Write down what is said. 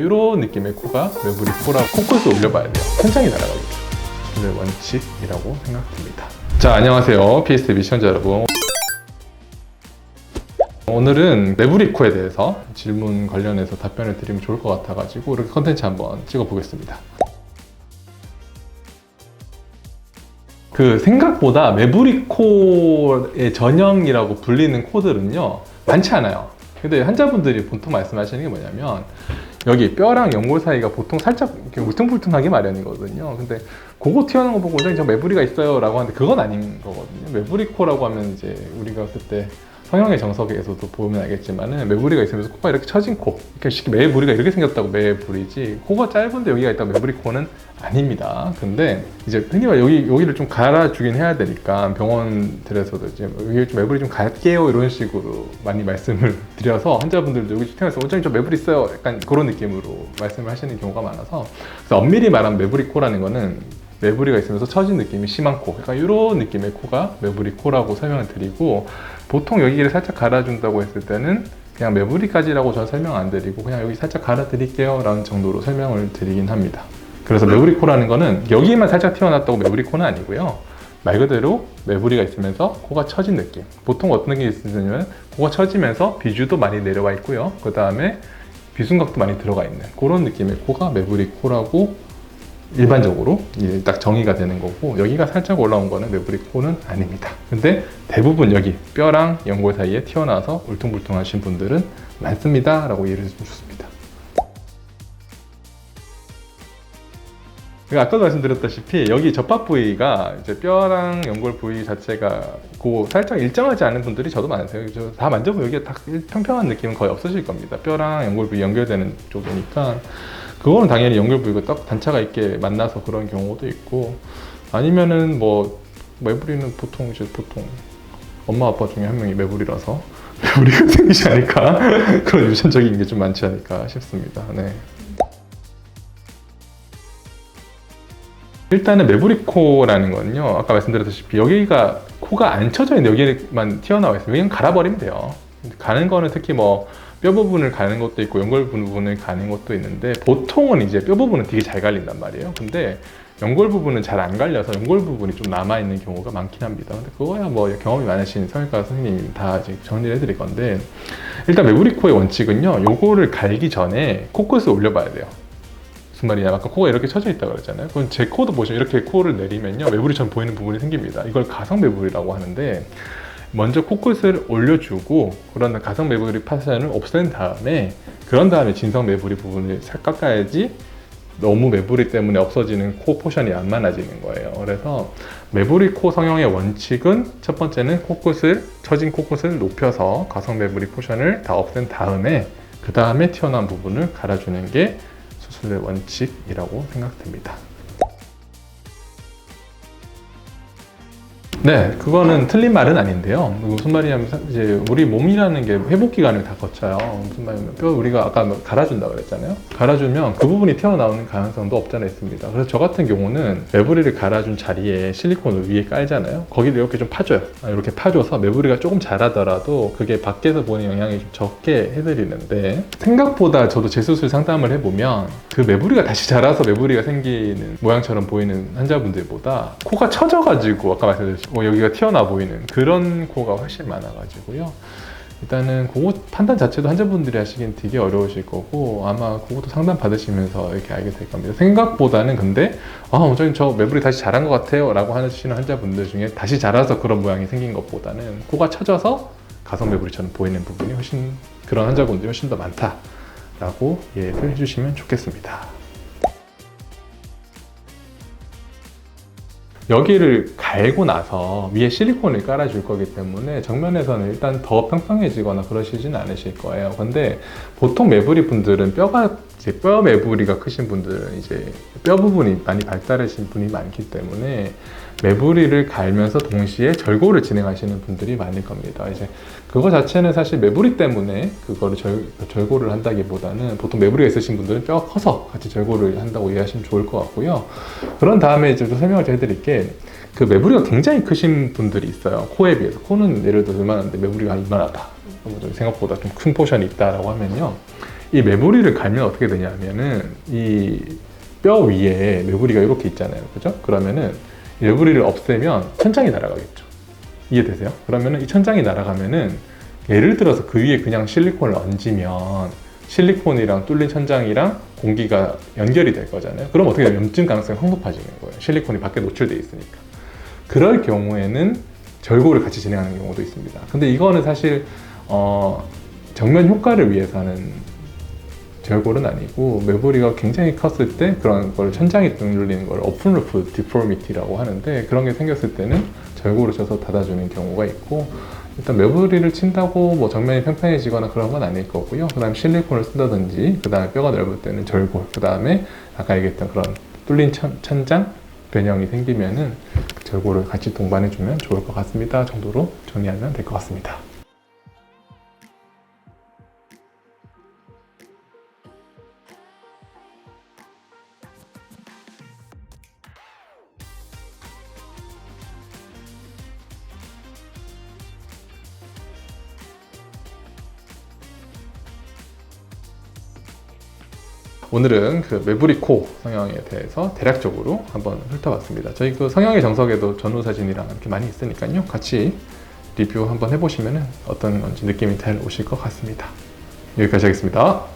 이런 느낌의 코가 매부리 코라고 코끝을 올려봐야 돼요. 천장이 날아가겠죠. 수술의 원칙이라고 생각됩니다. 자, 안녕하세요. PSTV 시청자 여러분. 오늘은 매부리 코에 대해서 질문 관련해서 답변을 드리면 좋을 것 같아가지고 이렇게 컨텐츠 한번 찍어보겠습니다. 생각보다 매부리 코의 전형이라고 불리는 코들은요 많지 않아요. 근데 환자분들이 보통 말씀하시는 게 뭐냐면 여기 뼈랑 연골 사이가 보통 살짝 이렇게 울퉁불퉁하게 마련이거든요. 근데 그거 튀어나온 거 보고 원장님 저 매부리가 있어요 라고 하는데 그건 아닌 거거든요. 매부리 코라고 하면 이제 우리가 그때 성형의 정석에서도 보면 알겠지만은 매부리가 있으면서 코가 이렇게 처진 코, 이렇게 쉽게 매부리가 이렇게 생겼다고 매부리지 코가 짧은데 여기가 있다고 매부리 코는 아닙니다. 근데 이제 흔히 말 여기를 좀 갈아주긴 해야 되니까 병원들에서도 이제 여기 좀 매부리 좀 갈게요 이런 식으로 많이 말씀을 드려서 환자분들도 여기 태어나서 원장님 저 매부리 있어요 약간 그런 느낌으로 말씀을 하시는 경우가 많아서 그래서 엄밀히 말하면 매부리 코라는 거는 매부리가 있으면서 처진 느낌이 심한 코, 그러니까 이런 느낌의 코가 매부리 코라고 설명을 드리고 보통 여기를 살짝 갈아준다고 했을 때는 그냥 매부리까지라고 저는 설명 안 드리고 그냥 여기 살짝 갈아 드릴게요 라는 정도로 설명을 드리긴 합니다. 그래서 매부리 코라는 거는 여기만 살짝 튀어났다고 매부리 코는 아니고요. 말 그대로 매부리가 있으면서 코가 처진 느낌. 보통 어떤 느낌이 있으냐면 코가 처지면서 비주도 많이 내려와 있고요. 그 다음에 비순각도 많이 들어가 있는 그런 느낌의 코가 매부리 코라고 일반적으로 딱 정의가 되는 거고 여기가 살짝 올라온 거는 매부리 코는 아닙니다. 근데 대부분 여기 뼈랑 연골 사이에 튀어나와서 울퉁불퉁하신 분들은 많습니다 라고 이해를 해주면 좋습니다. 아까도 말씀드렸다시피 여기 접합 부위가 이제 뼈랑 연골 부위 자체가 살짝 일정하지 않은 분들이 저도 많으세요. 다 만져보면 여기가 딱 평평한 느낌은 거의 없으실 겁니다. 뼈랑 연골 부위 연결되는 쪽이니까 그거는 당연히 연결 부위가 딱 단차가 있게 만나서 그런 경우도 있고 아니면은 매부리는 보통 엄마 아빠 중에 한 명이 매부리라서 매부리가 생기지 않을까 그런 유전적인 게 좀 많지 않을까 싶습니다. 네. 일단은 매부리 코라는 거는요 아까 말씀드렸다시피 여기가 코가 안 쳐져 있는 여기만 튀어나와 있으면 여기는 갈아버리면 돼요. 가는 거는 특히 뼈 부분을 가는 것도 있고 연골 부분을 가는 것도 있는데 보통은 이제 뼈 부분은 되게 잘 갈린단 말이에요. 근데 연골 부분은 잘 안 갈려서 연골 부분이 좀 남아있는 경우가 많긴 합니다. 근데 그거야 경험이 많으신 성형외과 선생님이 다 아직 정리를 해드릴 건데 일단 매부리 코의 원칙은요 요거를 갈기 전에 코끝을 올려봐야 돼요. 무슨 말이냐 아까 코가 이렇게 쳐져 있다고 그랬잖아요. 그럼 제 코도 보시면 이렇게 코를 내리면요 매부리처럼 보이는 부분이 생깁니다. 이걸 가상 매부리라고 하는데 먼저 코끝을 올려주고 그런 가상 매부리 파션을 없앤 다음에 그런 다음에 진성 매부리 부분을 살 깎아야지 너무 매부리 때문에 없어지는 코 포션이 안 많아지는 거예요. 그래서 매부리 코 성형의 원칙은 첫 번째는 처진 코끝을 높여서 가상 매부리 포션을 다 없앤 다음에 그 다음에 튀어나온 부분을 갈아주는 게 수술의 원칙이라고 생각됩니다. 네, 그거는 틀린 말은 아닌데요. 무슨 말이냐면 이제 우리 몸이라는 게 회복 기간을 다 거쳐요. 무슨 말이냐면 우리가 아까 갈아준다 그랬잖아요. 갈아주면 그 부분이 튀어나오는 가능성도 없잖아 있습니다. 그래서 저 같은 경우는 매부리를 갈아준 자리에 실리콘을 위에 깔잖아요. 거기를 이렇게 좀 파줘요. 이렇게 파줘서 매부리가 조금 자라더라도 그게 밖에서 보는 영향이 좀 적게 해드리는데 생각보다 저도 재수술 상담을 해보면 그 매부리가 다시 자라서 매부리가 생기는 모양처럼 보이는 환자분들보다 코가 처져가지고 아까 말씀드렸죠. 여기가 튀어나와 보이는 그런 코가 훨씬 많아가지고요. 일단은 그거 판단 자체도 환자분들이 하시긴 되게 어려우실 거고 아마 그것도 상담 받으시면서 이렇게 알게 될 겁니다. 생각보다는 근데 원장님 저 매부리 다시 자란 것 같아요 라고 하시는 환자분들 중에 다시 자라서 그런 모양이 생긴 것보다는 코가 처져서 가상 매부리처럼 보이는 부분이 그런 환자분들이 훨씬 더 많다라고 이해를 해주시면 좋겠습니다. 여기를 갈고 나서 위에 실리콘을 깔아줄 거기 때문에 정면에서는 일단 더 평평해지거나 그러시진 않으실 거예요. 근데 보통 매부리 분들은 뼈 매부리가 크신 분들은 이제 뼈 부분이 많이 발달하신 분이 많기 때문에 매부리를 갈면서 동시에 절골을 진행하시는 분들이 많을 겁니다. 이제 그거 자체는 사실 매부리 때문에 그거를 절골을 한다기보다는 보통 매부리가 있으신 분들은 뼈가 커서 같이 절골을 한다고 이해하시면 좋을 것 같고요. 그런 다음에 이제 또 설명을 해드릴게 매부리가 굉장히 크신 분들이 있어요. 코에 비해서. 코는 예를 들어서 얼마나인데 매부리가 이만하다. 생각보다 좀 큰 포션이 있다라고 하면요. 이 메모리를 갈면 어떻게 되냐면은 이 뼈 위에 메모리가 이렇게 있잖아요. 그죠? 그러면은 이 메모리를 없애면 천장이 날아가겠죠. 이해되세요? 그러면은 이 천장이 날아가면은 예를 들어서 그 위에 그냥 실리콘을 얹으면 실리콘이랑 뚫린 천장이랑 공기가 연결이 될 거잖아요. 그럼 어떻게 되면 염증 가능성이 확 높아지는 거예요. 실리콘이 밖에 노출돼 있으니까. 그럴 경우에는 절골을 같이 진행하는 경우도 있습니다. 근데 이거는 사실 정면 효과를 위해서 하는 절골은 아니고, 메모리가 굉장히 컸을 때 그런 걸 천장에 눌리는 걸 오픈루프 디포미티라고 하는데, 그런 게 생겼을 때는 절골을 쳐서 닫아주는 경우가 있고, 일단 메모리를 친다고 뭐 정면이 평평해지거나 그런 건 아닐 거고요. 그 다음에 실리콘을 쓴다든지, 그 다음에 뼈가 넓을 때는 절골, 그 다음에 아까 얘기했던 그런 뚫린 천장 변형이 생기면은 절골을 같이 동반해주면 좋을 것 같습니다 정도로 정리하면 될 것 같습니다. 오늘은 그 메브리코 성형에 대해서 대략적으로 한번 훑어봤습니다. 저희 그 성형의 정석에도 전후 사진이랑 이렇게 많이 있으니까요. 같이 리뷰 한번 해보시면 어떤 건지 느낌이 잘 오실 것 같습니다. 여기까지 하겠습니다.